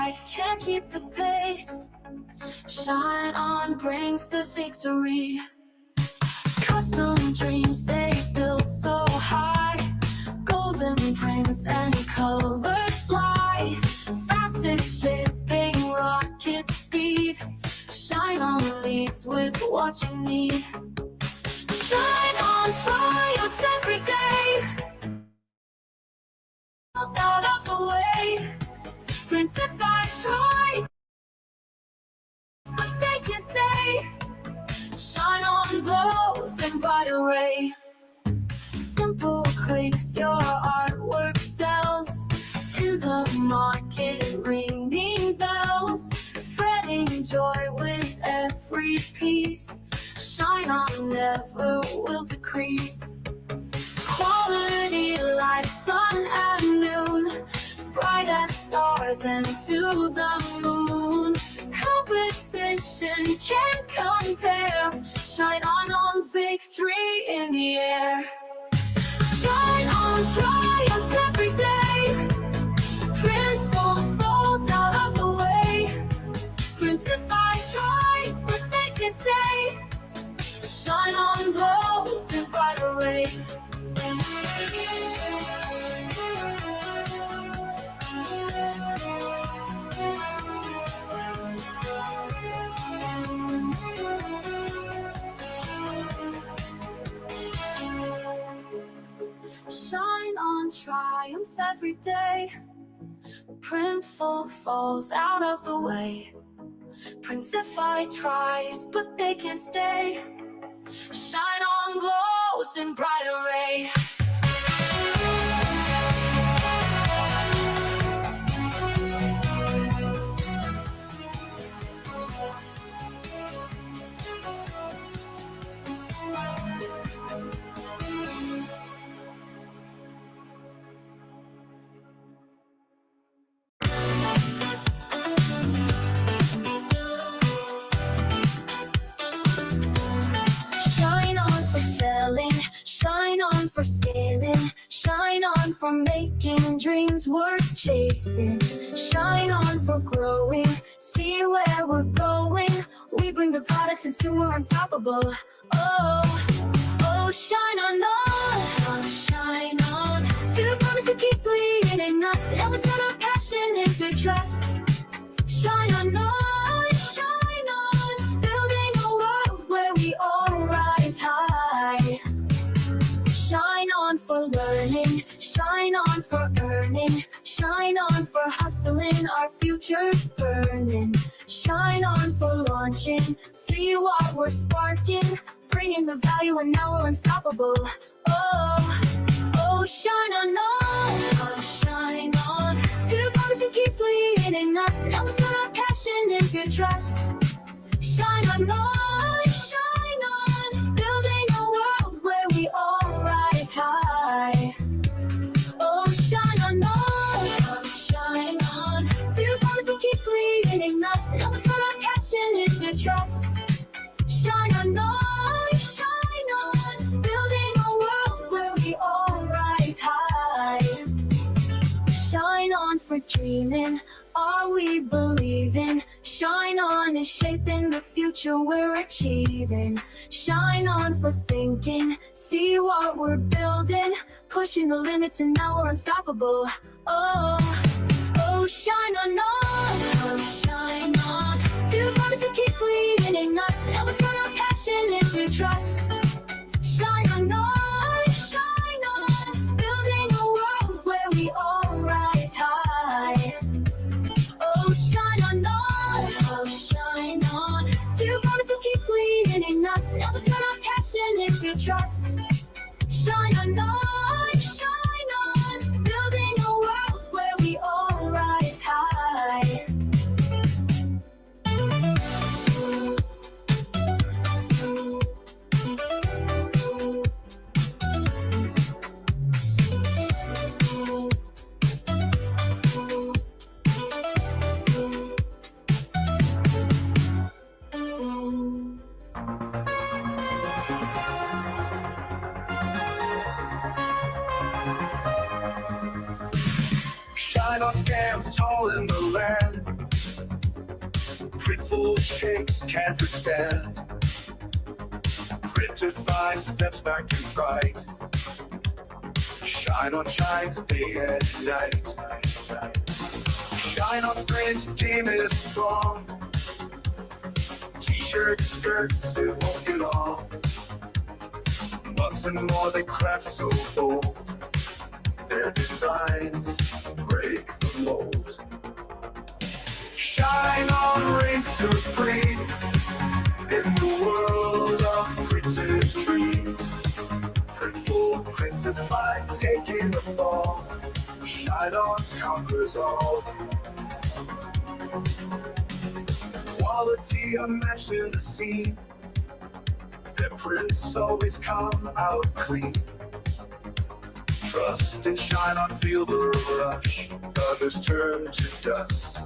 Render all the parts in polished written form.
I can't keep the pace. ShineOn brings the victory. Custom dreams they build so high. Golden prints and colors fly. Fastest shipping, rocket speed. ShineOn leads with what you need. ShineOn triumphs every day. Out of the way. Printify tries, but they can't stay. ShineOn glows in bright array. Simple clicks, your artwork sells. In the market, ringing bells. Spreading joy with every piece. ShineOn never will decrease. Quality like sun at noon. Bright as stars and to the moon. Competition can't compare. ShineOn victory in the air. ShineOn triumphs every day. Printful falls out of the way. Printify tries, but they can't stay. ShineOn glows in bright array. ShineOn triumphs every day. Printful falls out of the way. Printify tries, but they can't stay. ShineOn glows in bright array. ShineOn for scaling, ShineOn for making dreams worth chasing, ShineOn for growing, see where we're going. We bring the products until we're unstoppable. Oh, ShineOn, ShineOn. To promise to keep leading us, and we turn our passion into trust. ShineOn, ShineOn, building a world where we all rise high. ShineOn for learning, ShineOn for earning, ShineOn for hustling, our future's burning. ShineOn for launching, see what we're sparking, bringing the value and now we're unstoppable. Oh, ShineOn, ShineOn. To promise to keep leading us, and we turn our passion into trust. ShineOn, ShineOn, building a world where we all rise high. Oh, ShineOn, ShineOn. To promise to keep leading us, and we turn our passion into trust. ShineOn, ShineOn, building a world where we all rise high. ShineOn for dreaming, are we believing? ShineOn is shaping the future we're achieving. ShineOn for thinking, see what we're building, pushing the limits and now we're unstoppable. Oh, ShineOn, ShineOn. To promise to keep leading us, and we turn our passion into trust. ShineOn, ShineOn, building a world where we all rise high. Oh, ShineOn, ShineOn. To promise to keep leading us, and we turn our passion into trust. ShineOn, ShineOn, building a world where we all rise high. ShineOn stands tall in the land. Colorful shapes can't withstand. Printed 5 steps back in fright. Shine on shines day and night. ShineOn Print game is strong. T-shirts, skirts, it won't be long. Mugs and more, they craft so bold. Their designs break the mold. ShineOn reigns supreme in the world of printed dreams. Printful, printified, taking the fall. ShineOn conquers all. Quality unmatched in the scene. Their prints always come out clean. Trust in ShineOn, feel the rush. Others turn to dust.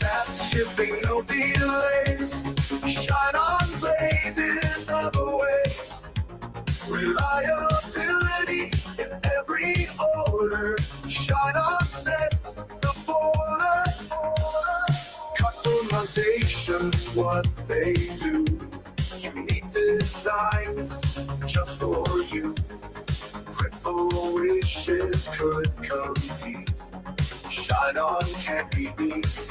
Fast shipping, no delays. ShineOn blazes other ways. Reliability in every order. ShineOn sets the border. Customization's what they do. Unique designs just for you. Printful wishes could compete. ShineOn can't be beat.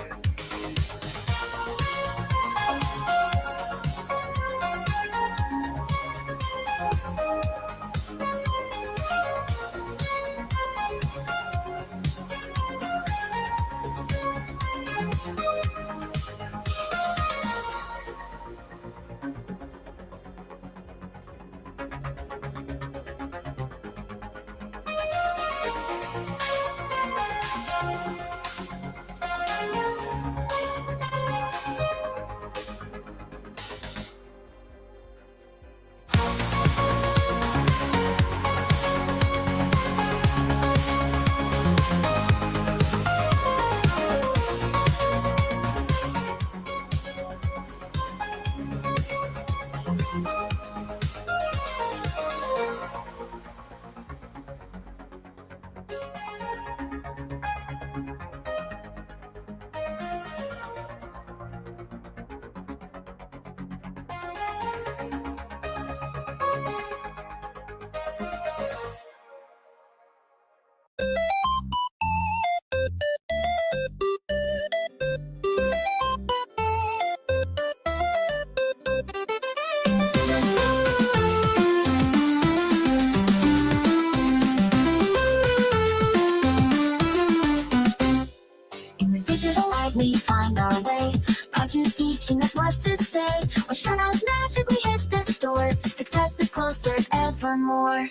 We find our way, proud you teaching us what to say. With ShineOn's magic we hit the stores, success is closer evermore.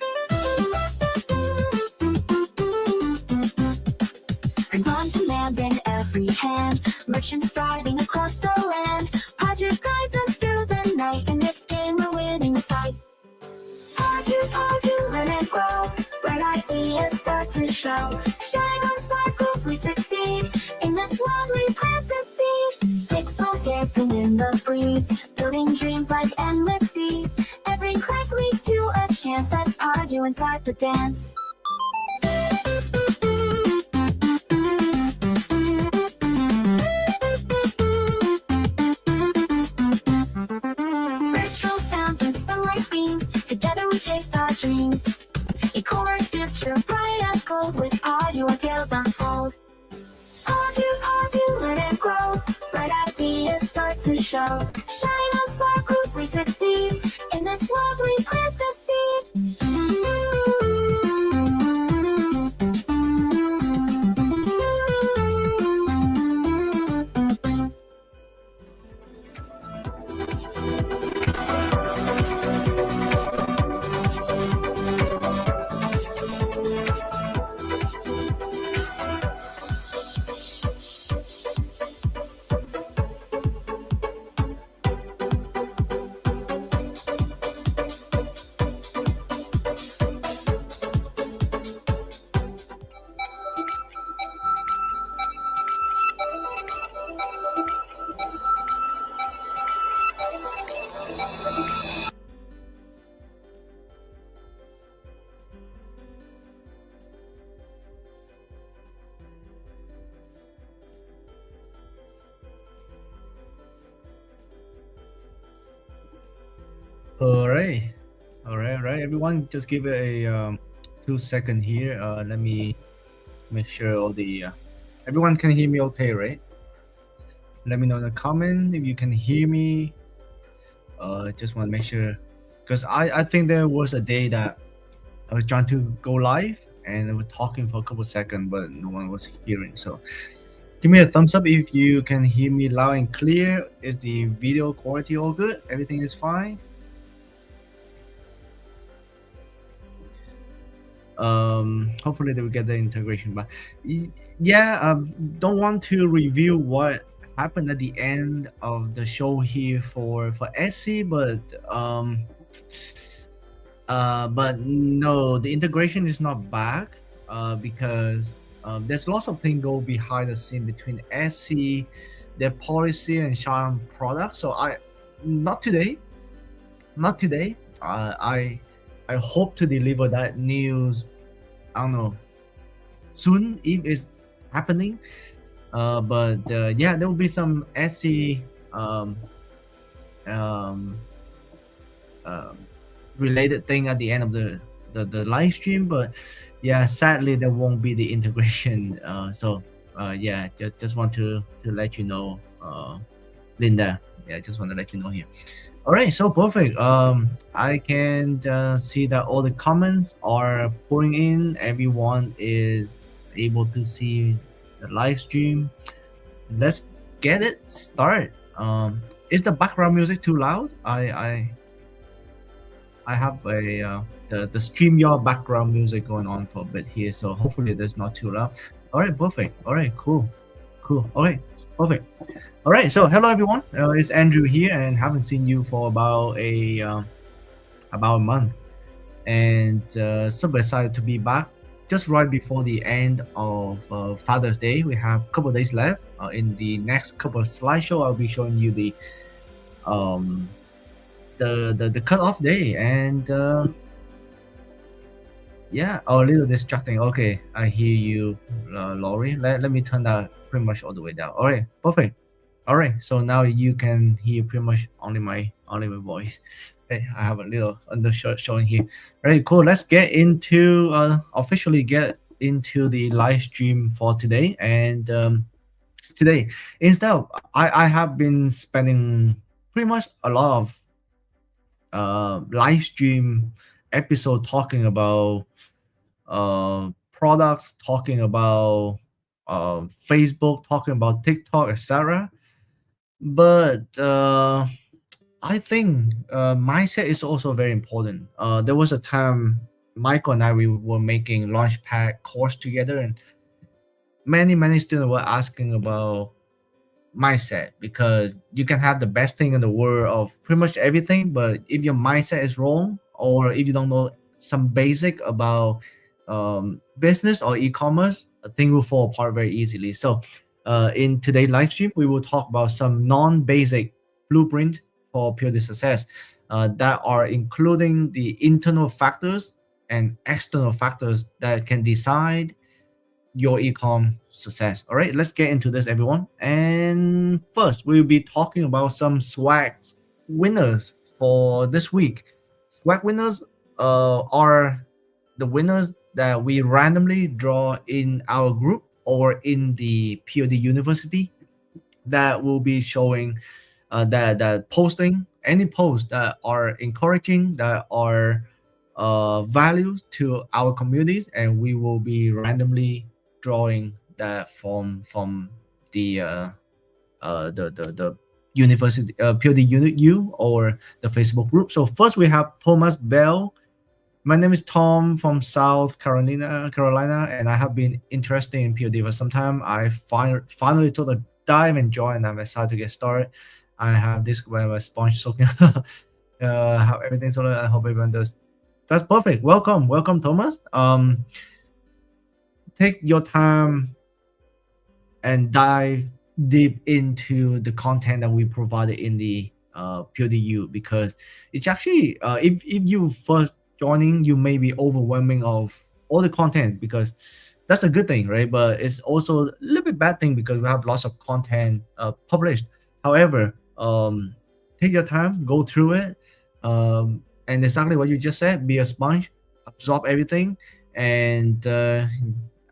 Print on demand in every hand, merchants thriving across the land. Project guides us through the night, in this game we're winning the fight. Paju, learn and grow, bright ideas start to show. ShineOn sparkles, we succeed, in this world we plant the seed. Pixels dancing in the breeze, building dreams like endless seas. Every click leads to a chance, that's Paju inside the dance. Ritual sounds and sunlight beams, together we chase our dreams. Ecommerce future bright as gold, with Paju our tales unfold. Paju, learn and grow, bright ideas start to show. ShineOn sparkles, we succeed, in this world we plant the seed. All right, all right. Everyone, just give it a 2 second here. Let me make sure all the everyone can hear me okay, right? Let me know in the comment if you can hear me. Just want to make sure because I think there was a day that I was trying to go live and I was talking for a couple seconds, but no one was hearing. So give me a thumbs up if you can hear me loud and clear. Is the video quality all good? Everything is fine. Hopefully they will get the integration, but yeah, don't want to review what happened at the end of the show here for Etsy, but no, the integration is not back because there's lots of things go behind the scene between Etsy, their policy and Shine products. So I not today, not today. I hope to deliver that news. I don't know soon if it's happening. But yeah, there will be some Etsy um, um, related thing at the end of the live stream. But yeah, sadly there won't be the integration. So yeah, just want to let you know, Linda. Yeah, just want to let you know here. All right, so perfect. I can see that all the comments are pouring in. Everyone is able to see the live stream. Let's get it started. Is the background music too loud? I have a the StreamYard background music going on for a bit here, so hopefully that's not too loud. All right, perfect. All right, cool. All right, perfect. All right, so hello everyone. It's Andrew here, and haven't seen you for about a month, and super excited to be back. Just right before the end of Father's Day, we have a couple of days left. In the next couple of slideshow, I'll be showing you um, the cutoff day, and yeah, a little distracting. Okay, I hear you, Laurie. Let me turn that pretty much all the way down. All right, perfect. All right, so now you can hear pretty much only my voice. Okay, I have a little undershirt showing here. All right, cool. Let's get into officially get into the live stream for today. And today, instead of I have been spending pretty much a lot of live stream episode talking about products, talking about Facebook, talking about TikTok, etc. But I think mindset is also very important. There was a time Michael and I we were making Launchpad course together, and many students were asking about mindset because you can have the best thing in the world of pretty much everything, but if your mindset is wrong or if you don't know some basic about business or e-commerce, a thing will fall apart very easily. So in today's live stream we will talk about some non-basic blueprint for purely success that are including the internal factors and external factors that can decide your ecom success. All right, let's get into this, everyone. And first, we'll be talking about some swag winners for this week. Swag winners are the winners that we randomly draw in our group or in the POD University that will be showing that posting any posts that are encouraging, that are values to our communities, and we will be randomly drawing that from the the university POD unit U or the Facebook group. So first we have Thomas Bell. My name is Tom from South Carolina, and I have been interested in POD for some time. I finally took a dive and joined, and I'm excited to get started. I have this where my sponge soaking how everything's on. I hope everyone does. That's perfect. Welcome, Thomas. Take your time and dive deep into the content that we provided in the PODU, because it's actually if you first joining, you may be overwhelming of all the content, because that's a good thing, right? But it's also a little bit bad thing because we have lots of content published. However, take your time, go through it, And exactly what you just said, be a sponge, absorb everything, and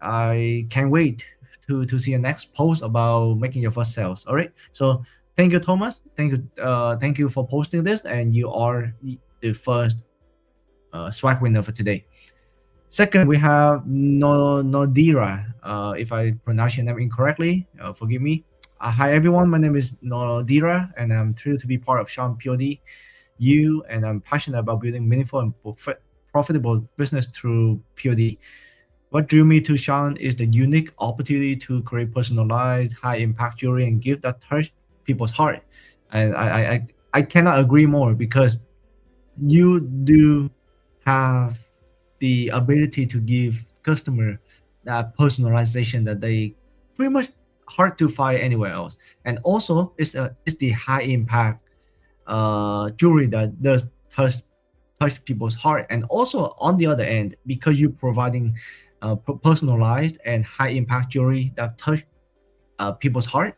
I can't wait to see your next post about making your first sales. All right. So thank you, Thomas. Thank you for posting this, and you are the first swag winner for today. Second, we have Nodira. If I pronounce your name incorrectly, forgive me. Hi everyone, my name is Nodira, and I'm thrilled to be part of Sean POD. You and I'm passionate about building meaningful and profitable business through POD. What drew me to Sean is the unique opportunity to create personalized, high impact jewelry and gift that touch people's heart. And I cannot agree more because you do have the ability to give customer that personalization that they pretty much hard to find anywhere else. And also it's the high impact jewelry that does touch people's heart. And also on the other end, because you're providing personalized and high impact jewelry that touch people's heart,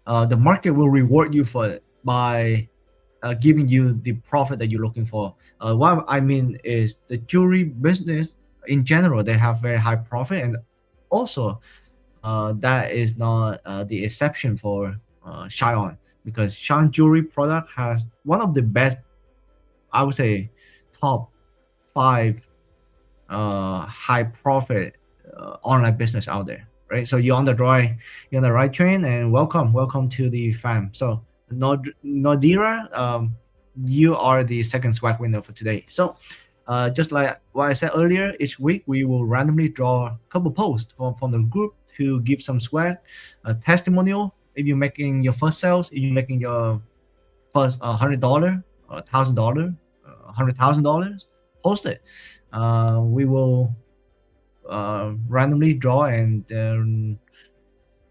the market will reward you for it by giving you the profit that you're looking for. What I mean is the jewelry business in general, they have very high profit, and also that is not the exception for ShineOn, because Shine jewelry product has one of the best, I would say, top five high profit online business out there, right? So you're on the right train, and welcome to the fam. So Nodira, you are the second swag winner for today. So just like what I said earlier, each week we will randomly draw a couple posts from the group to give some swag, a testimonial. If you're making your first sales, if you're making your first $100, $1,000, $100,000, post it. We will randomly draw, and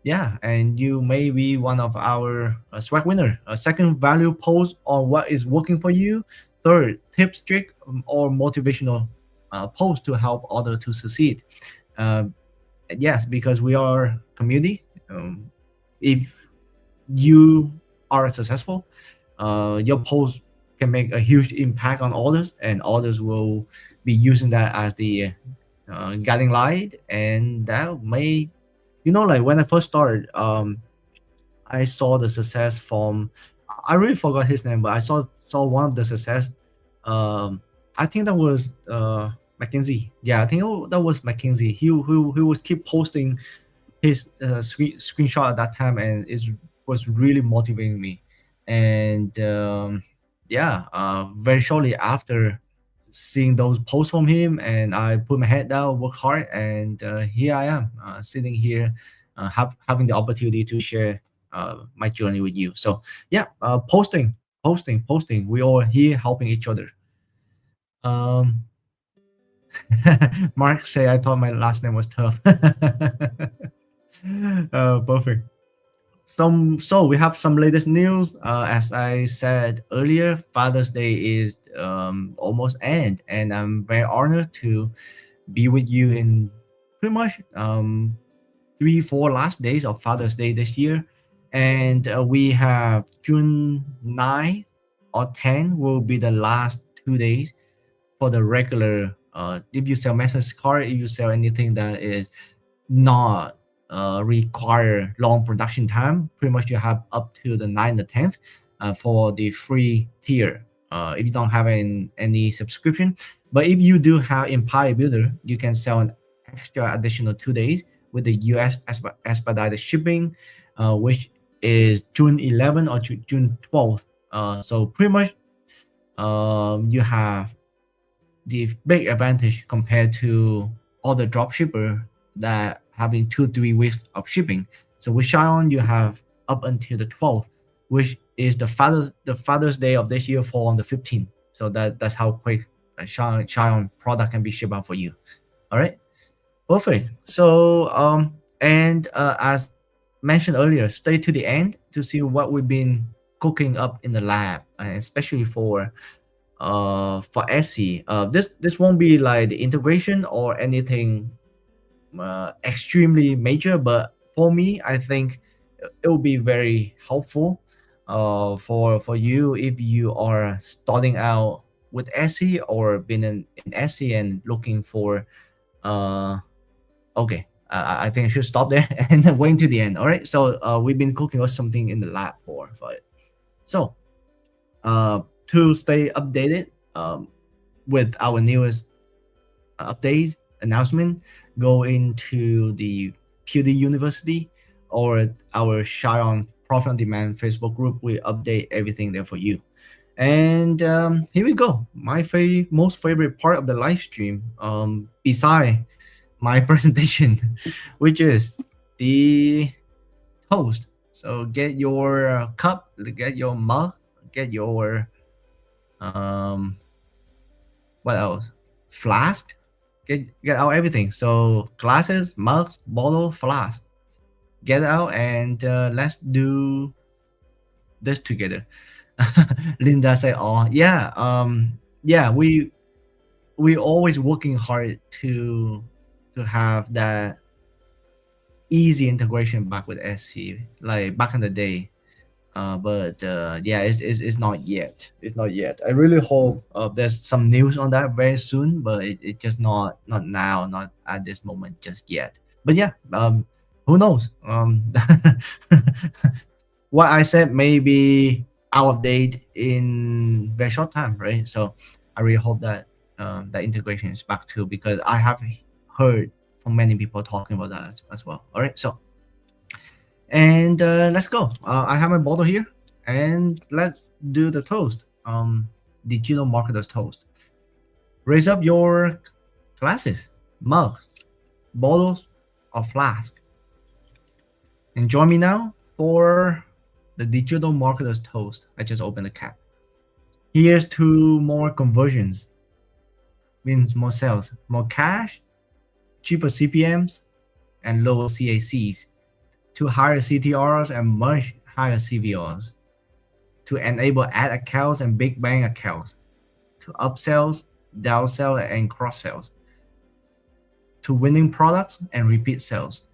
yeah, and you may be one of our swag winner. Second, value post on what is working for you. Third, tips, trick, or motivational post to help others to succeed. Uh, yes, because we are community. If you are successful, your post can make a huge impact on others, and others will be using that as the guiding light, and that may, like when I first started, I saw the success from, I really forgot his name, but I saw one of the success. um I think that was McKinsey. Yeah, I think that was McKinsey. He would keep posting his screenshot at that time, and it was really motivating me. And yeah, very shortly after seeing those posts from him, and I put my head down, work hard, and here I am, sitting here, having the opportunity to share my journey with you. So yeah, posting. We all here helping each other. Um, Mark say I thought my last name was tough. Perfect. So we have some latest news. As I said earlier, Father's Day is almost end, and I'm very honored to be with you in pretty much 3 4 last days of Father's Day this year. And we have June 9th or 10 will be the last 2 days for the regular. If you sell message card, if you sell anything that is not require long production time, pretty much you have up to the 9th or 10th for the free tier, if you don't have any subscription. But if you do have Empire Builder, you can sell an extra additional 2 days with the US expedited shipping, which is June 11th or June 12th. So pretty much you have the big advantage compared to other drop shipper that having 2 3 weeks of shipping. So with ShineOn, you have up until the 12th, which is the Father's Day of this year fall on the 15th. So that's how quick a ShineOn product can be shipped out for you. All right, perfect. So and as mentioned earlier, stay to the end to see what we've been cooking up in the lab, and especially for Etsy. This won't be like the integration or anything extremely major, but for me, I think it will be very helpful for you if you are starting out with SE or been in SE and looking for okay, I think I should stop there and then wait to the end. All right, so we've been cooking up something in the lab for it. So to stay updated with our newest updates announcement, go into the PUD University or our ShineOn Profit on Demand Facebook group. We update everything there for you. And here we go. My most favorite part of the live stream, beside my presentation, which is the toast. So get your cup, get your mug, get your um, what else? Flask. Get out everything. So glasses, mugs, bottle, flask. Get out and let's do this together. Linda said, "Oh yeah, yeah, we always working hard to have that easy integration back with SC, like back in the day. But yeah, it's not yet. It's not yet. I really hope there's some news on that very soon, but it just not now, not at this moment just yet. But yeah, who knows? What I said may be out of date in very short time, right? So I really hope that that integration is back too, because I have heard from many people talking about that as well. All right, so and let's go. I have my bottle here, and let's do the toast. Digital marketers toast. Raise up your glasses, mugs, bottles, or flask, and join me now for the digital marketers toast. I just opened the cap. Here's to more conversions, means more sales, more cash, cheaper CPMs, and lower CACs, to higher CTRs and much higher CVRs, to enable ad accounts and big bang accounts, to upsells, downsell, and cross sells, to winning products and repeat sales,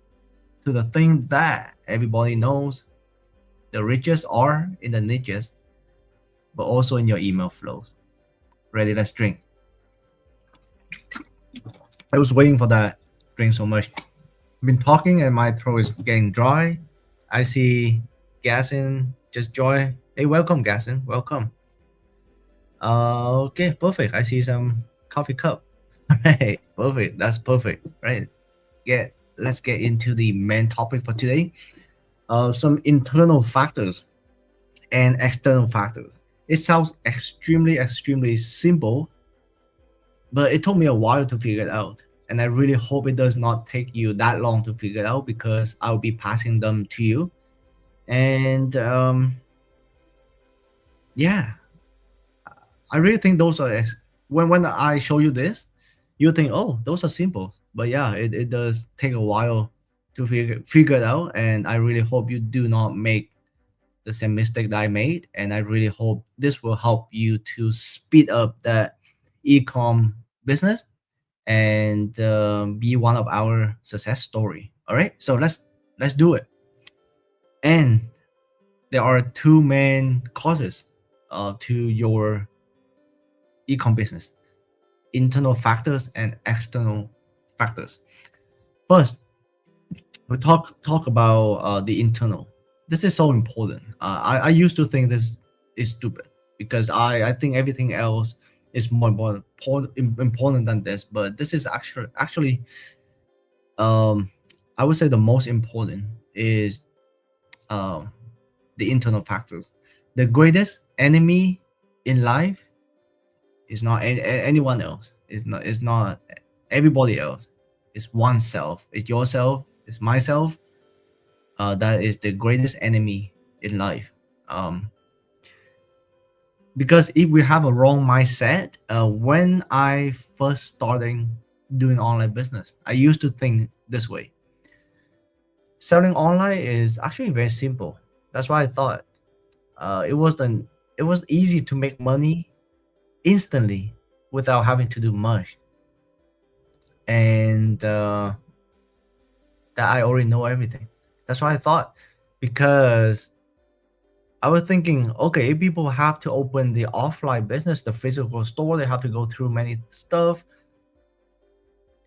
to the thing that everybody knows. The riches are in the niches, but also in your email flows. Ready? Let's drink. I was waiting for that drink so much. I've been talking and my throat is getting dry. I see Gassin just join. Hey, welcome, Gassin. Welcome. Okay, perfect. I see some coffee cup. Right, perfect. That's perfect. Right. Let's get into the main topic for today. Some internal factors and external factors. It sounds extremely simple, but it took me a while to figure it out. And I really hope it does not take you that long to figure it out, because I'll be passing them to you. And yeah, I really think those are when I show you this, you think, oh, those are simple. But yeah, it does take a while to figure it out. And I really hope you do not make the same mistake that I made. And I really hope this will help you to speed up that e-com business and be one of our success story. All right, so let's do it. And there are two main causes to your e-com business: internal factors and external factors. First, we talk about the internal. This is so important. I used to think this is stupid, because I think everything else is more important than this. But this is actually I would say the most important is um, the internal factors. The greatest enemy in life is not anyone else. It's not everybody else. It's oneself. It's yourself. It's myself. That is the greatest enemy in life. Because if we have a wrong mindset, when I first started doing online business, I used to think this way: selling online is actually very simple. That's why I thought it was easy to make money instantly without having to do much, and that I already know everything. That's why I thought, because I was thinking, okay, if people have to open the offline business, the physical store, they have to go through many stuff,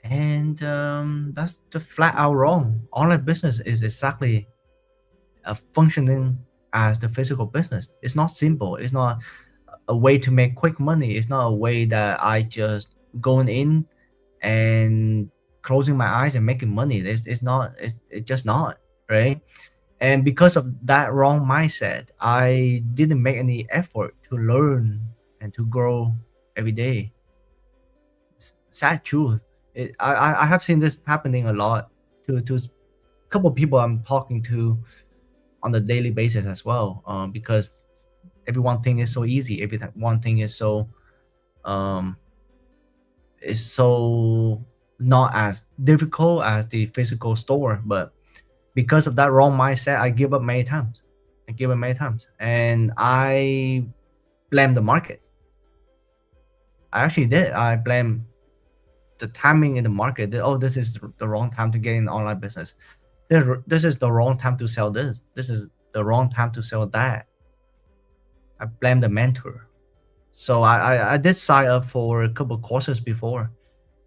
and that's just flat out wrong. Online business is exactly functioning as the physical business. It's not simple. It's not a way to make quick money. It's not a way that I just going in and closing my eyes and making money. It's not. It's just not, right. And because of that wrong mindset, I didn't make any effort to learn and to grow every day. Sad truth. I have seen this happening a lot to a couple of people I'm talking to on a daily basis as well. Because everyone thing is so easy. One thing um is so not as difficult as the physical store. But because of that wrong mindset, I give up many times. And I blame the market. I actually did. I blame the timing in the market. That, oh, this is the wrong time to get in online business. This is the wrong time to sell this. This is the wrong time to sell that. I blame the mentor. So I did sign up for a couple courses before,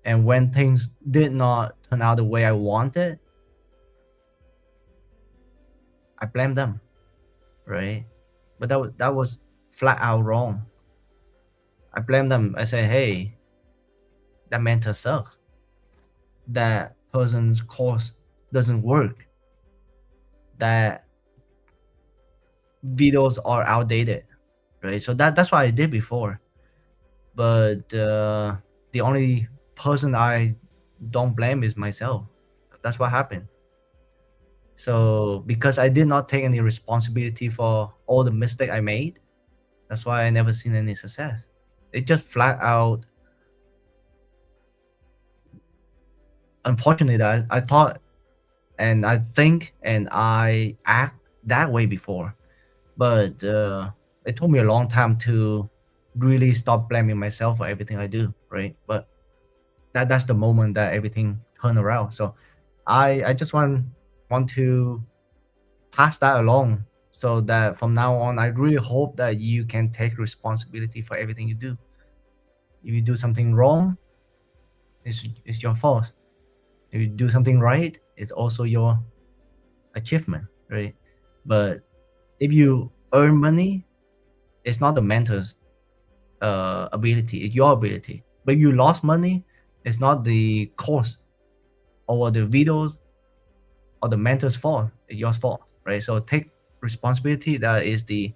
and when things did not turn out the way I wanted, I blame them, right? But that was flat out wrong. I blame them. I say, hey, that mentor sucks. That person's course doesn't work. That videos are outdated, right? So that's what I did before. But the only person I don't blame is myself. That's what happened. So because I did not take any responsibility for all the mistake I made, that's why I never seen any success. It just flat out. Unfortunately, that I thought and I think and I act that way before, but it took me a long time to really stop blaming myself for everything I do, right? But that's the moment that everything turned around. So I just want to pass that along, so that from now on, I really hope that you can take responsibility for everything you do. If you do something wrong, it's your fault. If you do something right, it's also your achievement, right? But if you earn money, it's not the mentor's ability, it's your ability. But if you lost money, it's not the course or the videos or the mentor's fault, it's your fault, right? So take responsibility. That is the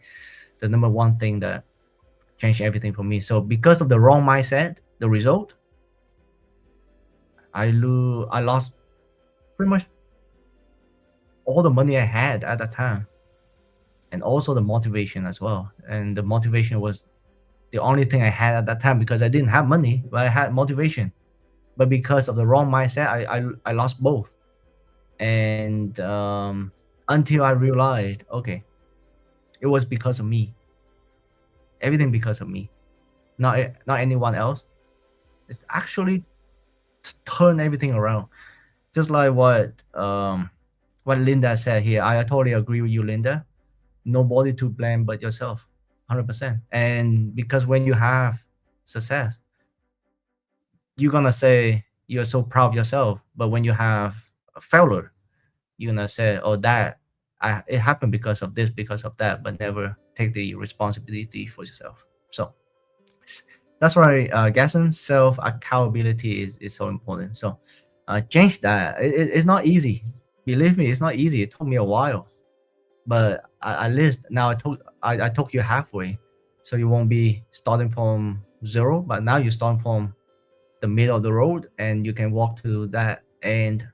number one thing that changed everything for me. So because of the wrong mindset, the result, I lost pretty much all the money I had at that time, and also the motivation as well. And the motivation was the only thing I had at that time, because I didn't have money, but I had motivation. But because of the wrong mindset, I lost both. And until I realized, okay, it was because of me. Everything because of me, not anyone else. It's actually turn everything around. Just like what Linda said here. I totally agree with you, Linda. Nobody to blame but yourself, 100%. And because when you have success, you're gonna say you're so proud of yourself. But when you have a failure, you're gonna say, "Oh, it happened because of this, because of that," but never take the responsibility for yourself. So that's why, Gaston, self accountability is so important. So change that. It's not easy. Believe me, it's not easy. It took me a while, but at least now I took you halfway, so you won't be starting from zero. But now you start from the middle of the road, and you can walk to that end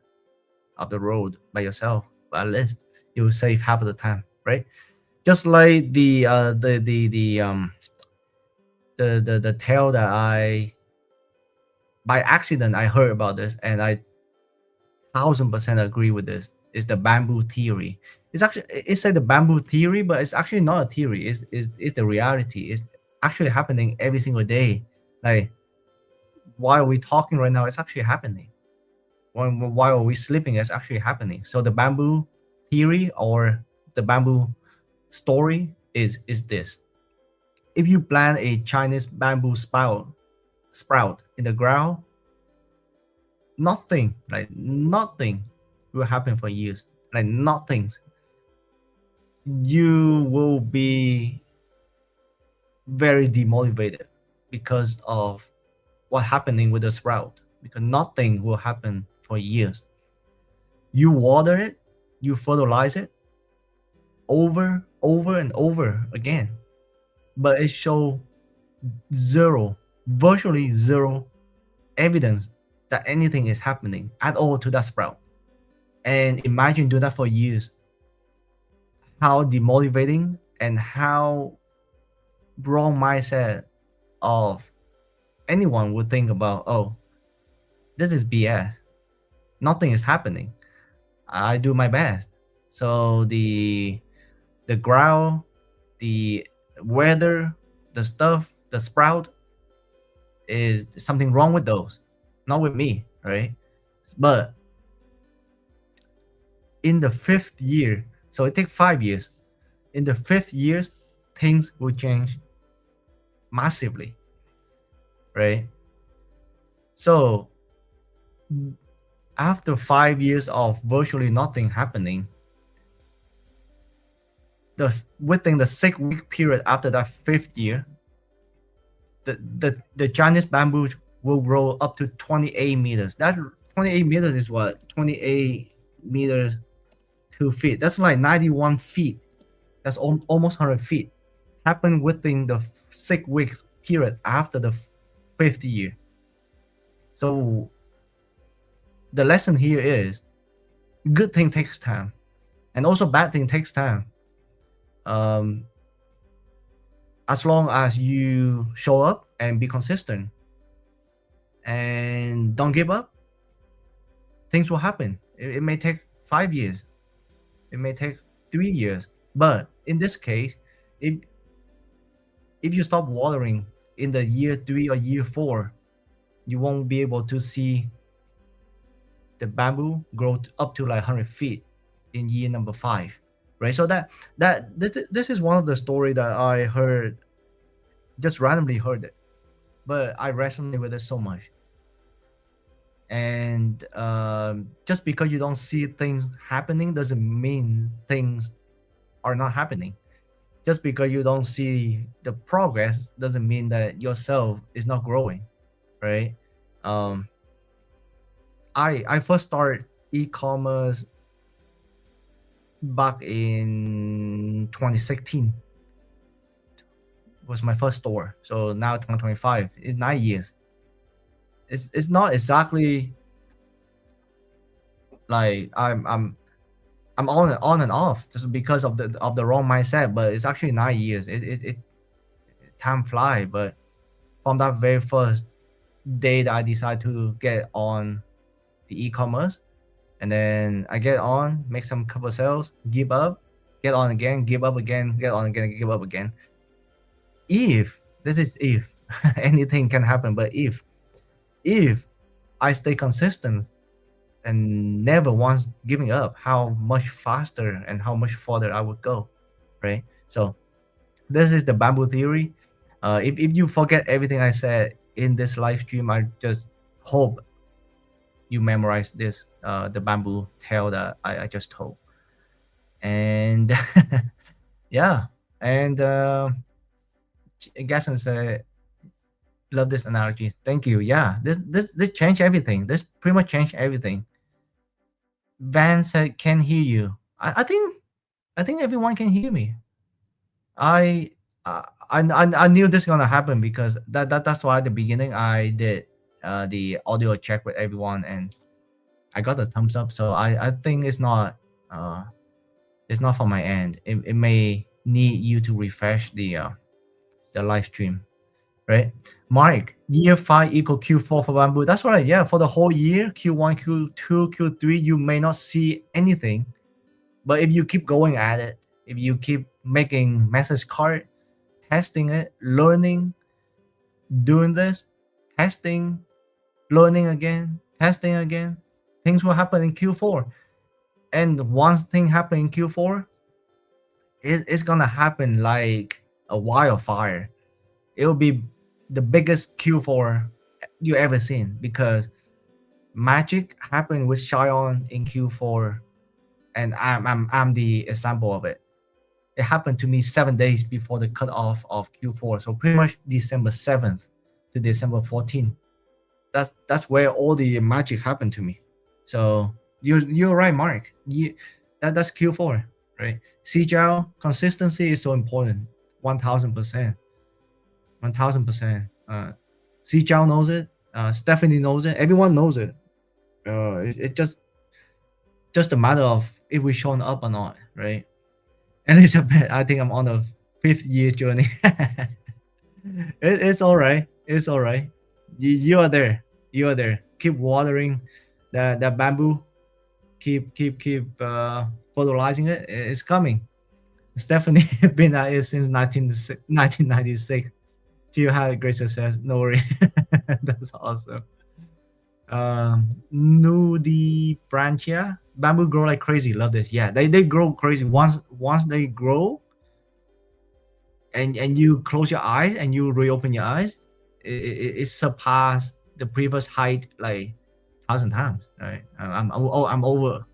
of the road by yourself. But at least you will save half of the time, right? Just like the tale that I by accident I heard about this, and I 1000% agree with this. Is the bamboo theory. It's like the bamboo theory, but it's actually not a theory. It's the reality. It's actually happening every single day. Like while we're talking right now, it's actually happening. While we're sleeping, it's actually happening. So the bamboo theory or the bamboo story is this: if you plant a Chinese bamboo sprout in the ground, nothing will happen for years. Like nothing. You will be very demotivated because of what happening with the sprout, because nothing will happen for years. You water it, you fertilize it over and over again, but it show zero, virtually zero evidence that anything is happening at all to that sprout. And imagine do that for years, how demotivating and how wrong mindset of anyone would think about, oh, this is BS, nothing is happening, I do my best. So the ground, the weather, the stuff, the sprout, is something wrong with those, not with me, right? But in the fifth year, so it takes 5 years. In the fifth years, things will change massively, right? So after 5 years of virtually nothing happening, within the 6 week period after that fifth year, the Chinese bamboo will grow up to 28 meters. That 28 meters is what? 28 meters 2 feet. That's like 91 feet. That's almost 100 feet. Happened within the 6 week period after the fifth year. So the lesson here is good thing takes time, and also bad thing takes time. As long as you show up and be consistent and don't give up, things will happen. It may take 5 years, it may take 3 years, but in this case, if you stop watering in the year 3 or year 4, you won't be able to see the bamboo grow up to like 100 feet in year number 5, right? So this is one of the story that I heard, just randomly heard it, but I resonate with it so much. And just because you don't see things happening doesn't mean things are not happening. Just because you don't see the progress doesn't mean that yourself is not growing, right? I first started e-commerce back in 2016. Was my first store. So now 2025, it's 9 years. It's not exactly like I'm on and off just because of the wrong mindset, but it's actually 9 years. It time fly. But from that very first day that I decided to get on the e-commerce, and then I get on, make some couple sales, give up, get on again, give up again, get on again, give up again. If anything can happen, but if I stay consistent and never once giving up, how much faster and how much further I would go, right? So this is the bamboo theory. If you forget everything I said in this live stream, I just hope you memorize this, the bamboo tale that I just told. And yeah, and Gaston said, love this analogy. Thank you. Yeah, this changed everything. This pretty much changed everything. Van said, can hear you. I think everyone can hear me. I knew this gonna happen because that's why at the beginning I did the audio check with everyone and I got a thumbs up. So I think it's not from my end. It may need you to refresh the live stream, right? Mark, year 5 equal Q4 for bamboo. That's right. Yeah, for the whole year, Q1, Q2, Q3, you may not see anything, but if you keep going at it, if you keep making message card, testing it, learning, doing this, testing, learning again, testing again, things will happen in Q4. And once thing happen in Q4, it's gonna happen like a wildfire. It will be the biggest Q4 you ever seen, because magic happened with ShineOn in Q4, and I'm the example of it. It happened to me 7 days before the cutoff of Q4, so pretty much December 7th to December 14th. That's where all the magic happened to me. So you're right, Mark. That's Q4, right? CGL consistency is so important. 1000%. 1000%. CGL knows it. Stephanie knows it. Everyone knows it. It just a matter of if we shown up or not, right? Elizabeth, I think I'm on the 5th year journey. It's all right. It's all right. You are there. You are there. Keep watering that bamboo. Keep fertilizing it. It's coming. Stephanie been at it since 1996. You had great success. No worry. That's awesome. Nudi branchia. Bamboo grow like crazy. Love this. Yeah, they grow crazy. Once they grow, and you close your eyes and you reopen your eyes, it surpassed the previous height like 1,000 times. Right? I'm over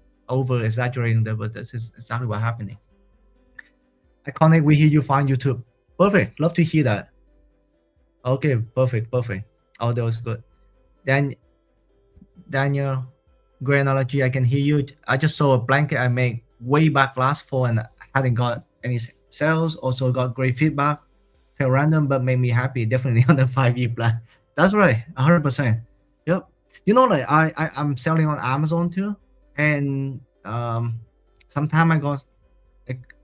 exaggerating that, but this is exactly what's happening. Iconic, we hear you fine. YouTube. Perfect. Love to hear that. Okay, perfect. Oh, that was good. Then Daniel, great analogy. I can hear you. I just saw a blanket I made way back last fall and hadn't got any sales. Also got great feedback. Felt random, but made me happy. Definitely on the 5-year plan. That's right, 100%. Yep. You know, like I'm selling on Amazon too, and sometimes I got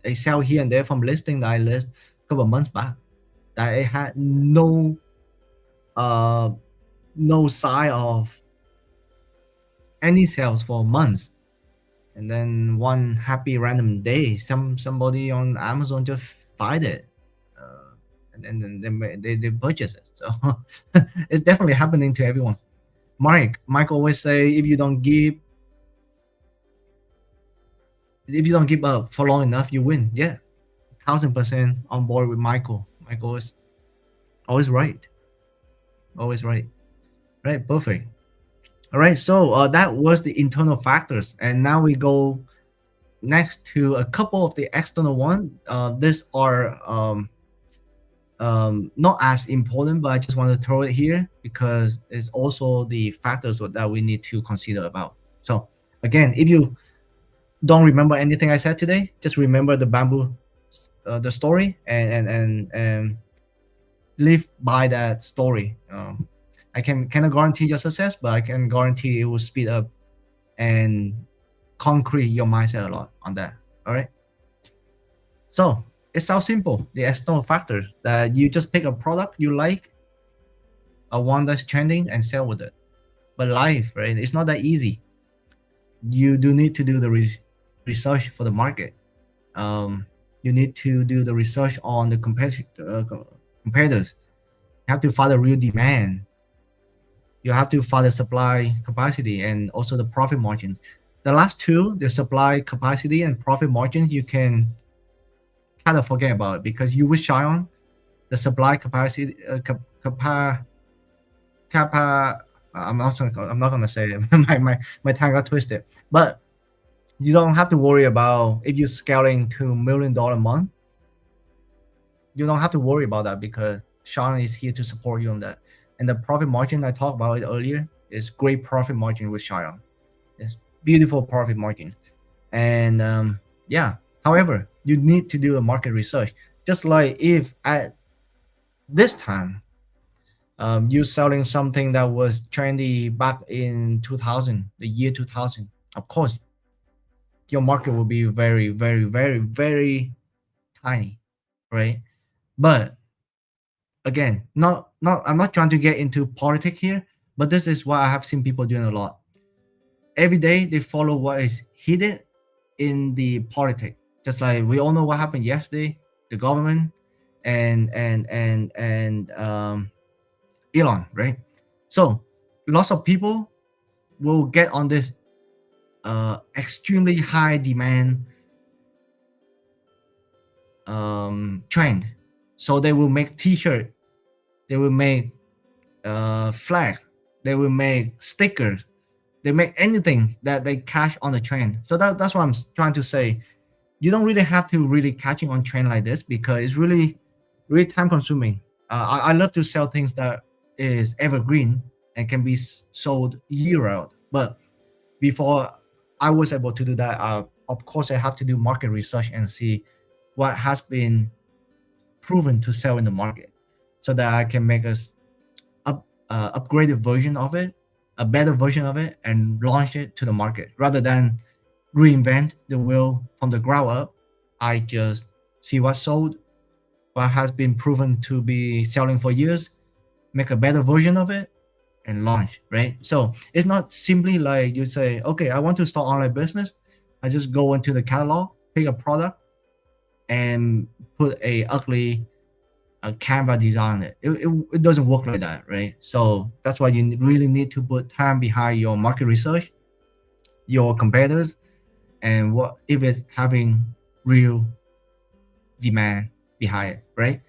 a sale here and there from listing that I list a couple of months back that it had no sign of any sales for months, and then one happy random day somebody on Amazon just find it, and then they purchase it. So it's definitely happening to everyone. Mike always say, if you don't give up for long enough, you win. Yeah, 1,000% on board with Michael. Michael is always right. Right, perfect. All right, so that was the internal factors, and now we go next to a couple of the external one. These are not as important, but I just want to throw it here because it's also the factors that we need to consider about. So again, if you don't remember anything I said today, just remember the bamboo, the story, and live by that story. I cannot guarantee your success, but I can guarantee it will speed up and concrete your mindset a lot on that. All right. So it sounds simple. The external factors that you just pick a product you like, a one that's trending, and sell with it. But life, right? It's not that easy. You do need to do the research for the market. You need to do the research on the competitors. You have to find the real demand. You have to find the supply capacity and also the profit margins. The last two, the supply capacity and profit margins, you can kind of forget about it, because you with ShineOn, the supply capacity, I'm not gonna say it. my tongue got twisted. But you don't have to worry about if you're scaling to $1 million a month. You don't have to worry about that, because ShineOn is here to support you on that. And the profit margin I talked about it earlier is great profit margin with ShineOn. It's beautiful profit margin. And yeah, however, you need to do a market research. Just like if at this time you're selling something that was trendy back in 2000, the year 2000, of course your market will be very, very, very, very tiny, right? But again, I'm not trying to get into politics here, but this is what I have seen people doing a lot. Every day they follow what is hidden in the politics. Just like we all know what happened yesterday, the government and Elon, right? So lots of people will get on this extremely high demand trend. So they will make t-shirt, they will make flag, they will make stickers, they make anything that they catch on the trend. So that's what I'm trying to say. You don't really have to really catching on trend like this because it's really time consuming. I love to sell things that is evergreen and can be sold year round. But before I was able to do that, of course I have to do market research and see what has been proven to sell in the market, so that I can make a upgraded version of it, a better version of it, and launch it to the market rather than reinvent the wheel from the ground up. I just see what sold, what has been proven to be selling for years, make a better version of it, and launch, right? So it's not simply like you say, okay, I want to start online business. I just go into the catalog, pick a product, and put a ugly Canva design on it. It doesn't work like that, right? So that's why you really need to put time behind your market research, your competitors, and what if it's having real demand behind it, right?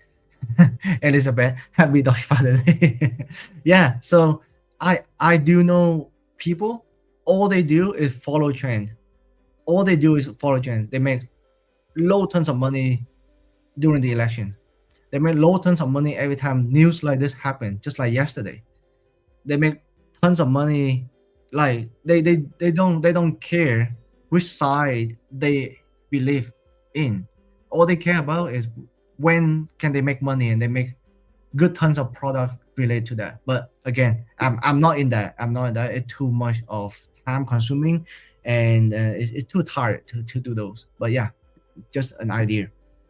Elizabeth, happy Dutch Father's Day. Yeah, so I do know people. All they do is follow trend. All they do is follow trend. They make low tons of money during the elections. They make low tons of money every time news like this happen, just like yesterday. They make tons of money. Like they don't care which side they believe in. All they care about is when can they make money, and they make good tons of product related to that. But again, I'm not in that. I'm not in that. It's too much of time consuming, and it's too tired to do those. But yeah, just an idea.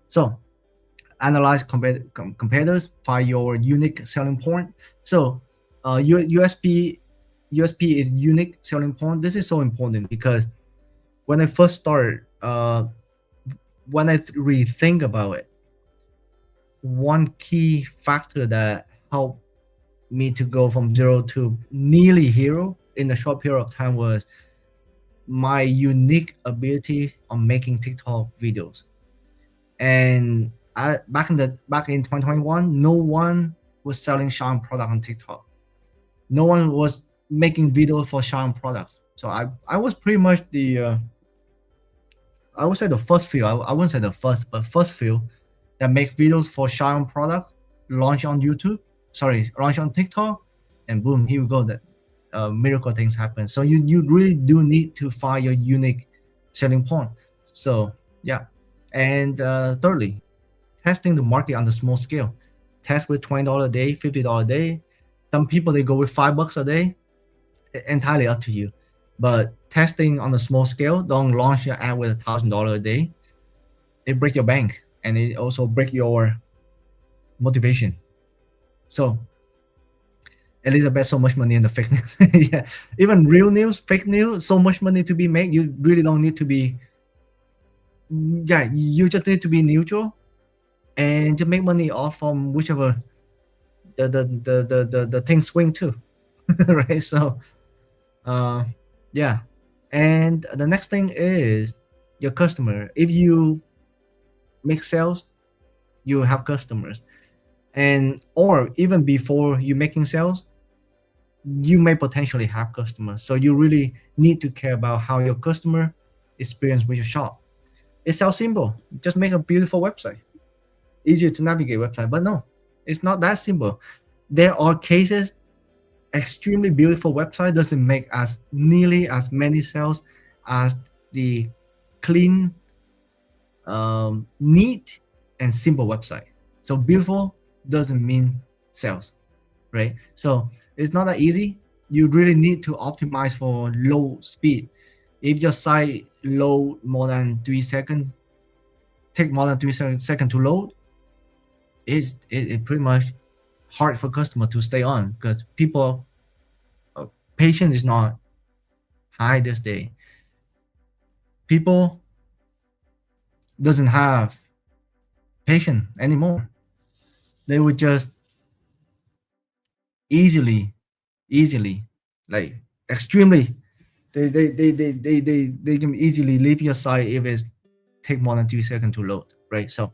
So analyze competitors, find your unique selling point. So USP is unique selling point. This is so important because when I first started, when I really think about it, one key factor that helped me to go from zero to nearly hero in a short period of time was my unique ability on making TikTok videos. And back in 2021, no one was selling ShineOn product on TikTok. No one was making videos for ShineOn products. So I was pretty much the I would say the first few. I wouldn't say the first, but first few that make videos for ShineOn product, launch on YouTube. Sorry, launch on TikTok, and boom, here we go. That miracle things happen. So you really do need to find your unique selling point. So yeah, and thirdly, testing the market on the small scale. Test with $20 a day, $50 a day. Some people they go with $5 a day. Entirely up to you. But testing on a small scale, don't launch your ad with $1,000 a day. It break your bank, and it also break your motivation. So Elizabeth, so much money in the fake news. Yeah, even real news, fake news, so much money to be made. You really don't need to be. Yeah, you just need to be neutral and to make money off from whichever the thing swing to, right? So yeah, and the next thing is your customer. If you make sales, you have customers, and or even before you making sales, you may potentially have customers. So you really need to care about how your customer experience with your shop. It sounds simple, just make a beautiful website, easier to navigate website, but no, it's not that simple. There are cases extremely beautiful website doesn't make as nearly as many sales as the clean, neat, and simple website. So beautiful doesn't mean sales, right? So it's not that easy. You really need to optimize for low speed. If your site load more than 3 seconds, take more than 3 seconds to load, it pretty much hard for customer to stay on because people patience is not high this day. People doesn't have patience anymore. They would just easily, like extremely, they can easily leave your site if it's take more than 2 seconds to load, right? So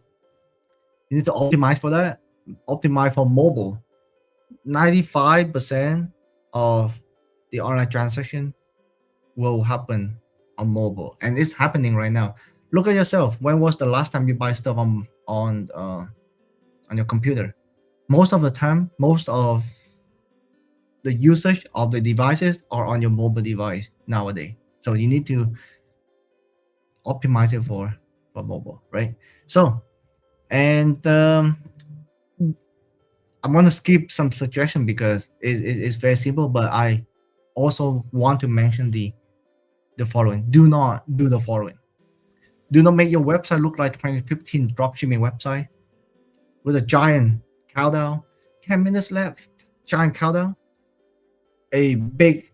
You need to optimize for that. Optimize for mobile. 95% of the online transaction will happen on mobile, and it's happening right now. Look at yourself. When was the last time you buy stuff on your computer? Most of the time, most of the usage of the devices are on your mobile device nowadays. So you need to optimize it for mobile, right? So, and I'm gonna skip some suggestion because it's very simple, but I also want to mention the following. Do not do the following. Do not make your website look like 2015 dropshipping website with a giant countdown, 10 minutes left, giant countdown, a big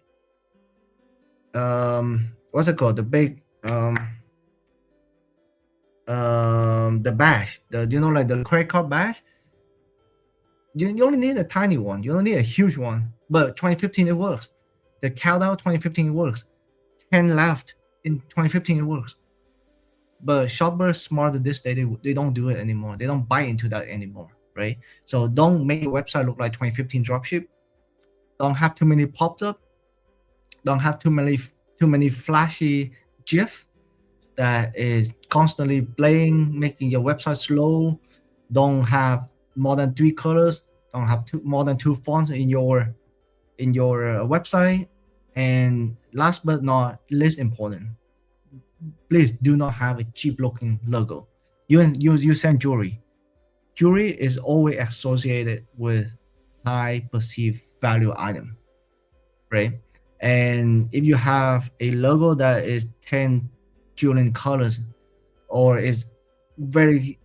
what's it called? The big the bash, the like the credit card bash. You only need a tiny one. You don't need a huge one. But 2015 it works. The countdown 2015 it works. 10 left in 2015 it works. But shoppers smarter this day, they don't do it anymore. They don't buy into that anymore, right? So don't make your website look like 2015 dropship. Don't have too many pops up. Don't have too many flashy GIF that is constantly playing, making your website slow. Don't have more than 3 colors. Don't have more than 2 fonts in your website. And last but not least important, please do not have a cheap looking logo. You send jewelry. Jewelry is always associated with high perceived value item, right? And if you have a logo that is 10 trillion colors or is very,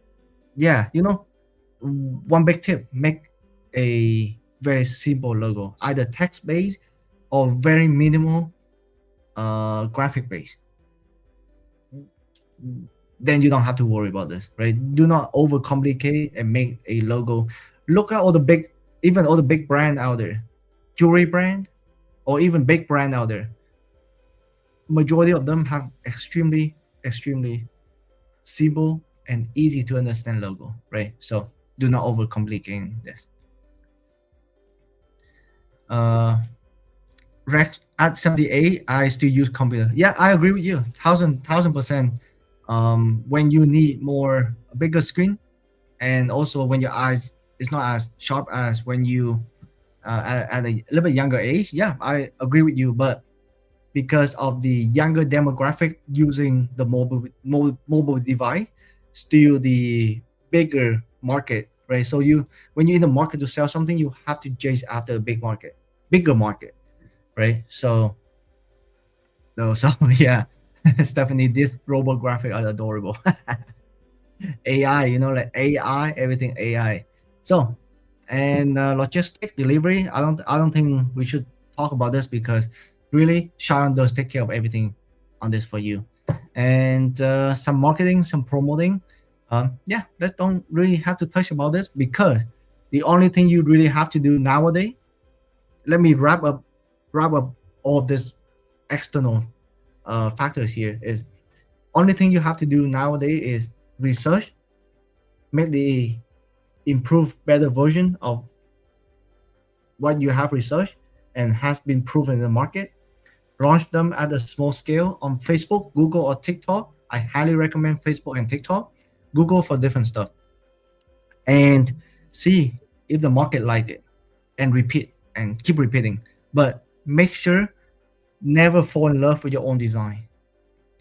one big tip, make a very simple logo, either text based or very minimal graphic based. Then you don't have to worry about this, right? Do not overcomplicate and make a logo. Look at all the big brand out there, jewelry brand, or even big brand out there. Majority of them have extremely simple and easy to understand logo, right? So do not overcomplicate this. Rex at 78, I still use computer. Yeah, I agree with you, thousand percent. When you need a bigger screen, and also when your eyes is not as sharp as when you at a little bit younger age. Yeah, I agree with you, but because of the younger demographic using the mobile device, still the bigger market, right? So when you're in the market to sell something, you have to chase after a bigger market, right? So yeah, Stephanie, this robot graphic are adorable. AI, like AI, everything AI. So, and logistic delivery, I don't think we should talk about this because really ShineOn does take care of everything on this for you. And some marketing, some promoting. Yeah, let's don't really have to touch about this because the only thing you really have to do nowadays. Let me wrap up all of this external factors here. Is only thing you have to do nowadays is research, make the improved, better version of what you have researched and has been proven in the market. Launch them at a small scale on Facebook, Google, or TikTok. I highly recommend Facebook and TikTok. Google for different stuff, and see if the market like it, and repeat and keep repeating. But make sure never fall in love with your own design,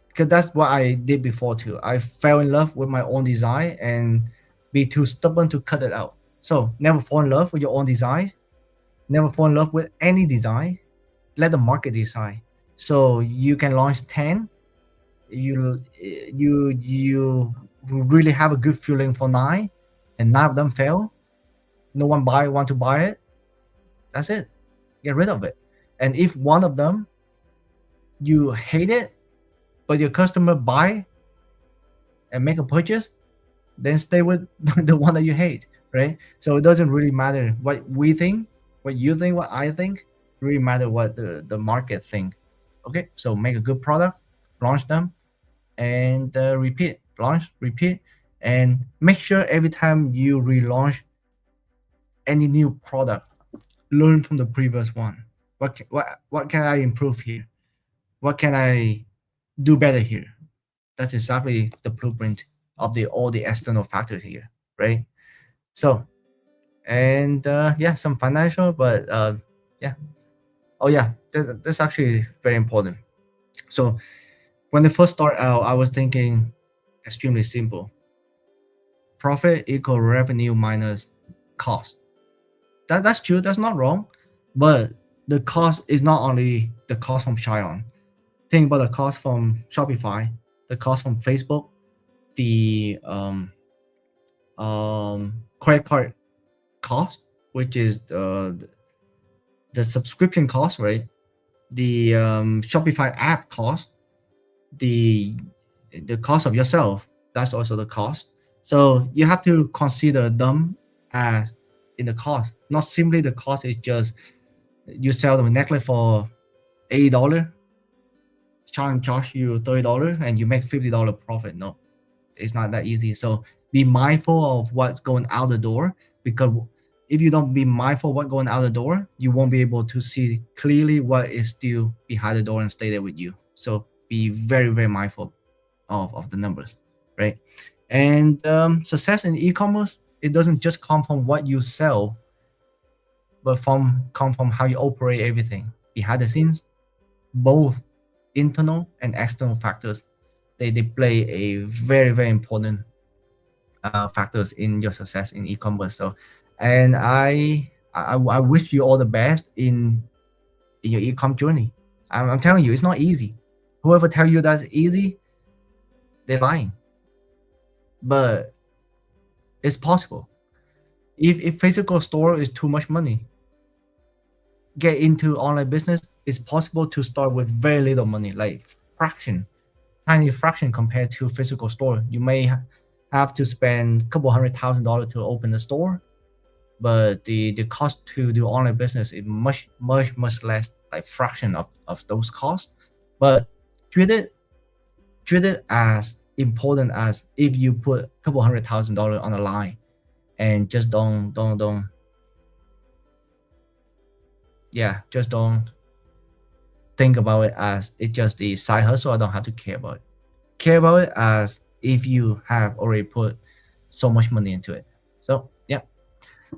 because that's what I did before too. I fell in love with my own design and be too stubborn to cut it out. So never fall in love with your own designs. Never fall in love with any design. Let the market decide. So you can launch 10. You really have a good feeling for 9, and 9 of them fail. No one want to buy it. That's it. Get rid of it. And if one of them you hate it, but your customer buy and make a purchase, then stay with the one that you hate, right? So it doesn't really matter what we think, what you think, what I think. It really matter what the market think. Okay, so make a good product, launch them, and repeat, launch, repeat, And make sure every time you relaunch any new product, learn from the previous one. What can I improve here? What can I do better here? That's exactly the blueprint of the all the external factors here, right? So, and yeah, some financial, but yeah. Oh yeah, that's actually very important. So when I first start out, I was thinking extremely simple: profit equal revenue minus cost. That's true. That's not wrong, but the cost is not only the cost from ShineOn. Think about the cost from Shopify, the cost from Facebook, the credit card cost, which is the subscription cost, right? The Shopify app cost, the cost of yourself. That's also the cost. So you have to consider them as in the cost. Not simply the cost is just you sell the necklace for $80, charge you $30, and you make $50 profit. No, it's not that easy. So be mindful of what's going out the door, because if you don't be mindful of what's going out the door, you won't be able to see clearly what is still behind the door and stay there with you. So be very, very mindful of the numbers, right? And success in e-commerce, it doesn't just come from what you sell, but come from how you operate everything behind the scenes. Both internal and external factors, they play a very, very important factors in your success in e-commerce. So, and I wish you all the best in your e-com journey. I'm telling you, it's not easy. Whoever tell you that's easy, they're lying. But it's possible. If physical store is too much money, get into online business. It's possible to start with very little money, like tiny fraction compared to physical store. You may have to spend a couple $100,000 to open the store, but the cost to do online business is much less, like fraction of those costs. But treat it as important as if you put a couple $100,000 on the line, and just don't just don't think about it as it's just the side hustle. I don't have to care about it. Care about it as if you have already put so much money into it. So yeah.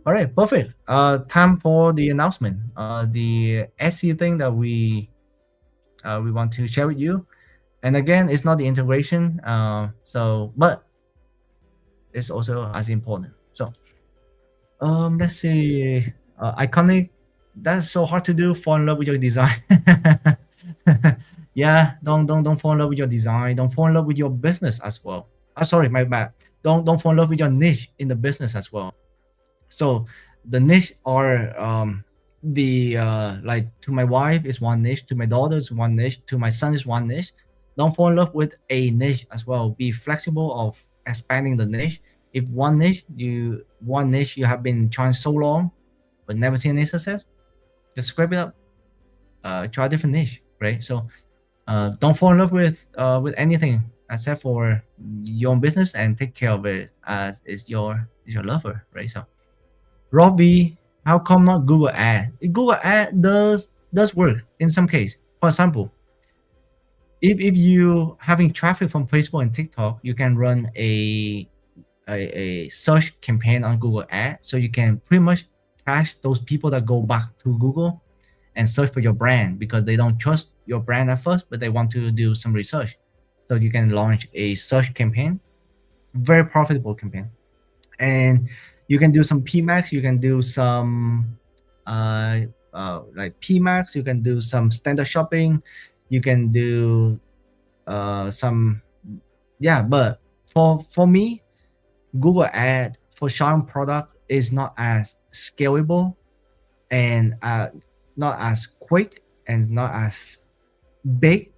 All right, perfect. Time for the announcement. The SE thing that we want to share with you. And again, it's not the integration. But it's also as important. So let's see. Iconic. That's so hard to do. Fall in love with your design. Yeah, don't fall in love with your design. Don't fall in love with your business as well. Sorry, my bad. Don't fall in love with your niche in the business as well. So the niche are the like, to my wife is one niche, to my daughter is one niche, to my son is one niche. Don't fall in love with a niche as well. Be flexible of expanding the niche. If one niche you have been trying so long but never seen any success, just scrape it up. Try a different niche, right? So don't fall in love with anything except for your own business, and take care of it as is your lover, right? So Robbie, how come not Google Ad? Google Ad does work in some case. For example, if you having traffic from Facebook and TikTok, you can run a search campaign on Google Ad, so you can pretty much catch those people that go back to Google and search for your brand, because they don't trust your brand at first, but they want to do some research. So you can launch a search campaign, very profitable campaign, and you can do some PMAX. You can do some like PMAX. You can do some standard shopping. You can do some, But for me, Google Ad for ShineOn product is not as scalable, and not as quick, and not as big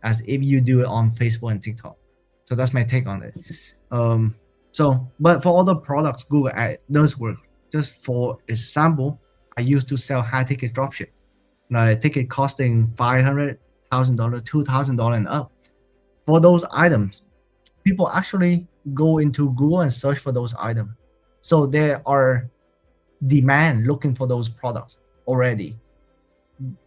as if you do it on Facebook and TikTok. So that's my take on it. But for other products, Google Ad does work. Just for example, I used to sell high ticket dropship, like ticket costing $500,000, $2,000 and up. For those items, people actually go into Google and search for those items. So there are demand looking for those products already.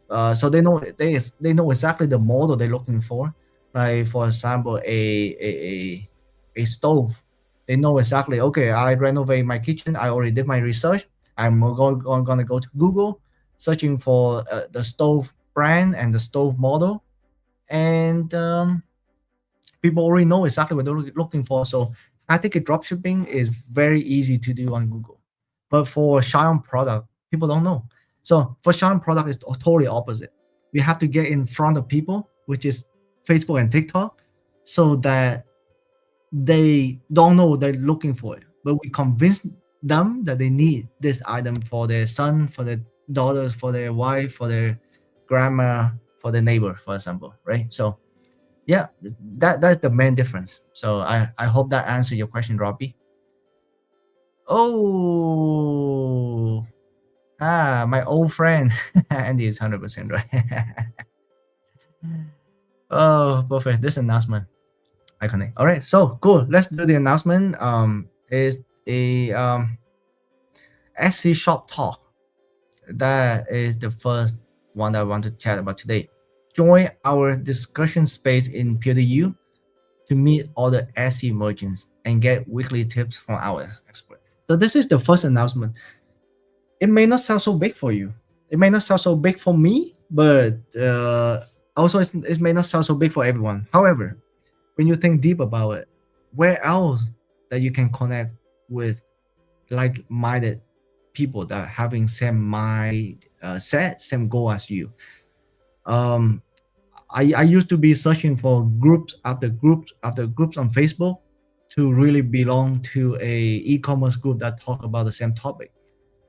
So they know exactly the model they're looking for. Like for example, a stove. They know exactly. Okay, I renovate my kitchen. I already did my research. Gonna go to Google, searching for the stove brand and the stove model, and people already know exactly what they're looking for. So I think dropshipping is very easy to do on Google. But for ShineOn product, people don't know. So for ShineOn product, it's totally opposite. We have to get in front of people, which is Facebook and TikTok, so that they don't know they're looking for it. But we convince them that they need this item for their son, for their daughters, for their wife, for their grandma, for their neighbor, for example, right? So yeah, that's the main difference. So I hope that answered your question, Robbie. Oh, my old friend Andy is 100% right. Oh, perfect. This announcement iconic. All right, so cool. Let's do the announcement. Is a Etsy shop talk. That is the first one that I want to chat about today. Join our discussion space in PewDiePie to meet all the Etsy merchants and get weekly tips from our expert. So this is the first announcement. It may not sound so big for you. It may not sound so big for me, but also it may not sound so big for everyone. However, when you think deep about it, where else that you can connect with like-minded people that are having same mind set, same goal as you? Um, I used to be searching for groups after groups after groups on Facebook to really belong to a e-commerce group that talk about the same topic.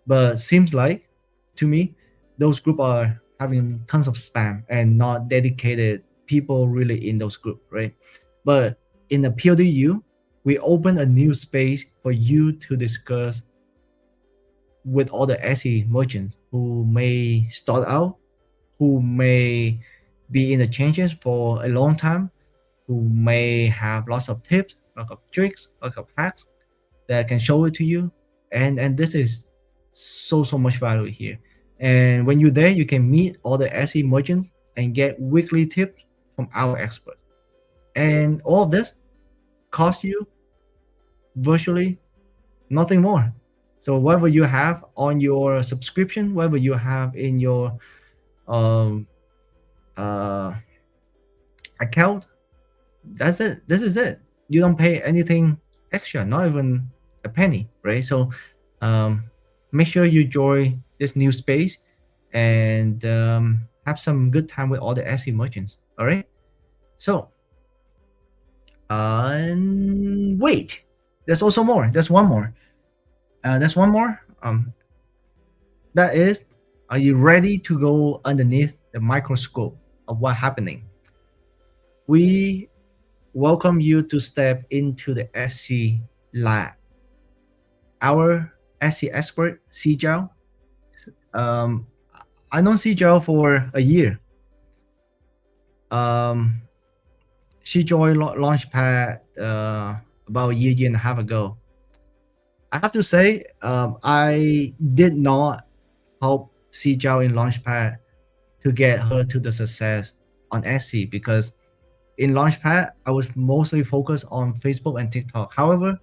But seems like to me, those groups are having tons of spam and not dedicated people really in those groups, right? But in the PODU, we open a new space for you to discuss with all the Etsy merchants who may start out, who may be in the changes for a long time, who may have lots of tips, lots of tricks, lots of hacks that can show it to you. And this is so much value here. And when you're there, you can meet all the Etsy merchants and get weekly tips from our experts. And all of this costs you virtually nothing more. So whatever you have on your subscription, whatever you have in your um, uh, account, that's it. This is it. You don't pay anything extra, not even a penny, right? So make sure you join this new space and have some good time with all the Etsy merchants. All right. So wait, there's also more. There's one more. There's one more. That is, are you ready to go underneath the microscope of what's happening? We welcome you to step into the Etsy lab. Our Etsy expert, Sijao. I know Sijao for a year. She joined Launchpad about a year and a half ago. I have to say, I did not help Sijao in Launchpad to get her to the success on Etsy, because in Launchpad, I was mostly focused on Facebook and TikTok. However,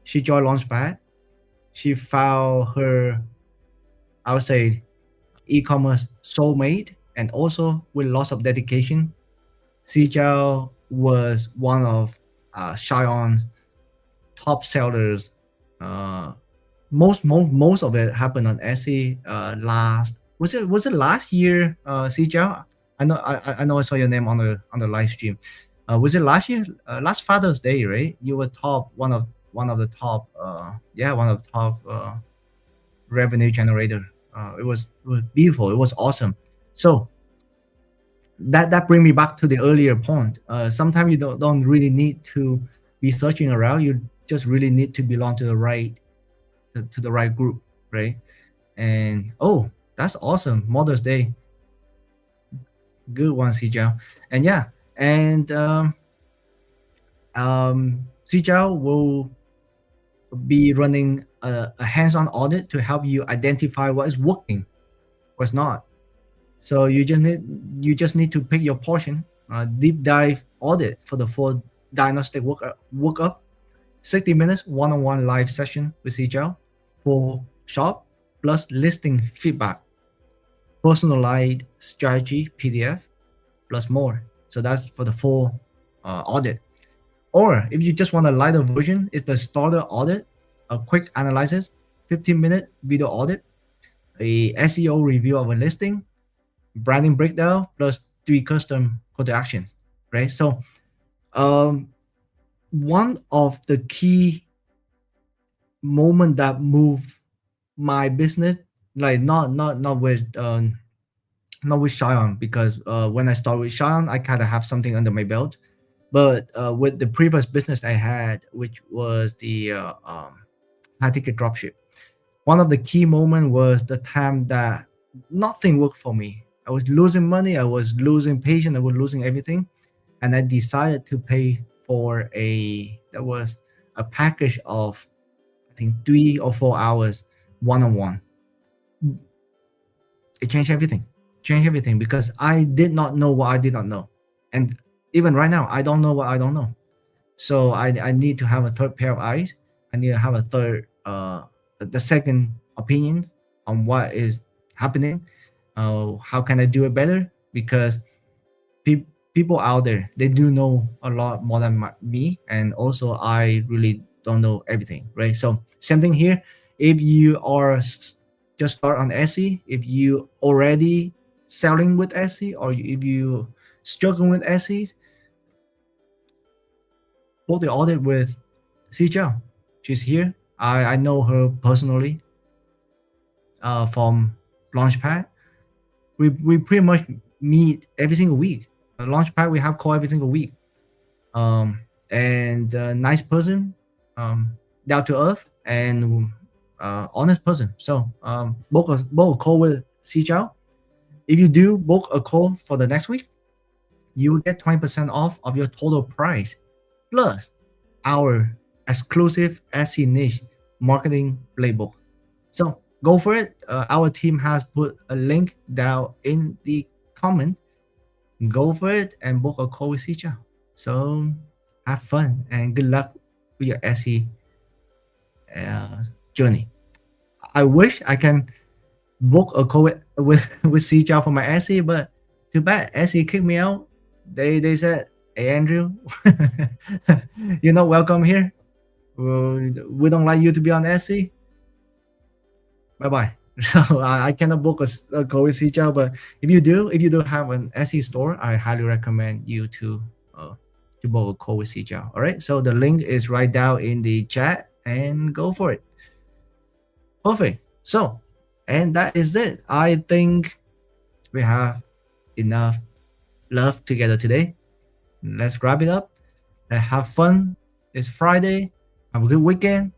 she joined Launchpad. She found her, I would say, e-commerce soulmate, and also with lots of dedication. Sijao was one of ShineOn's top sellers. Most of it happened on Etsy. Was it last year, Sijao? I know I saw your name on the live stream. Was it last year? Last Father's Day, right? You were one of the top revenue generator. It was beautiful. It was awesome. So that bring me back to the earlier point. Sometimes you don't really need to be searching around. You just really need to belong to the right group, right? And oh, that's awesome. Mother's Day. Good one, Sijao. And yeah, and Zijao will be running a hands-on audit to help you identify what is working, what's not. So you just need to pick your portion, deep dive audit for the full diagnostic workup, 60 minutes one-on-one live session with Zijao for shop plus listing feedback, personalized strategy PDF plus more. So that's for the full audit. Or if you just want a lighter version, it's the starter audit, a quick analysis, 15-minute video audit, a SEO review of a listing, branding breakdown, plus 3 custom call to actions, right? So one of the key moment that moved my business, like not with ShineOn, because when I started with ShineOn, I kind of have something under my belt. But with the previous business I had, which was the high ticket dropship, one of the key moments was the time that nothing worked for me. I was losing money, I was losing patience, I was losing everything, and I decided to pay for a package of, I think, 3 or 4 hours one-on-one. It changed everything because I did not know what I did not know, and even right now I don't know what I don't know. So I need to have a third pair of eyes. I need to have a third the second opinions on what is happening. How can I do it better? Because people out there, they do know a lot more than me, and also I really don't know everything, right? So same thing here. If you are just start on Etsy, if you already selling with Etsy, or if you struggling with Etsy, book the audit with Zijao. She's here. I know her personally from Launchpad. We pretty much meet every single week. Launchpad, we have call every single week. And nice person, down to earth, and honest person. So book a call with Zijao. If you do book a call for the next week, you will get 20% off of your total price, plus our exclusive Etsy niche marketing playbook. So go for it. Our team has put a link down in the comment. Go for it and book a call with Zijao. So have fun and good luck with your Etsy journey. I wish I can book a call with Zijao for my Etsy, but too bad Etsy kicked me out. They said, "Hey Andrew, you're not welcome here. We don't like you to be on Etsy. Bye bye." So I cannot book a call with Zijao. But if you do have an Etsy store, I highly recommend you to book a call with Zijao. All right. So the link is right down in the chat, and go for it. Perfect. So, and that is it. I think we have enough love together today. Let's wrap it up and have fun. It's Friday. Have a good weekend,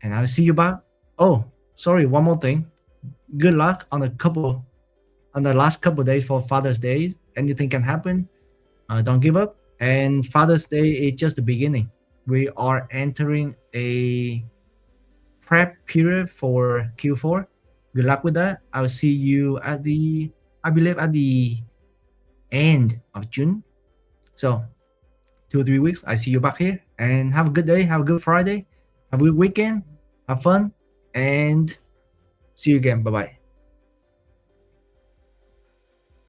and I'll see you back. Oh, sorry, one more thing. Good luck on the last couple days for Father's Day. Anything can happen. Don't give up. And Father's Day is just the beginning. We are entering a prep period for Q4. Good luck with that. I'll see you I believe at the end of June. So 2 or 3 weeks, I see you back here, and have a good day. Have a good Friday. Have a good weekend. Have fun, and see you again. Bye bye.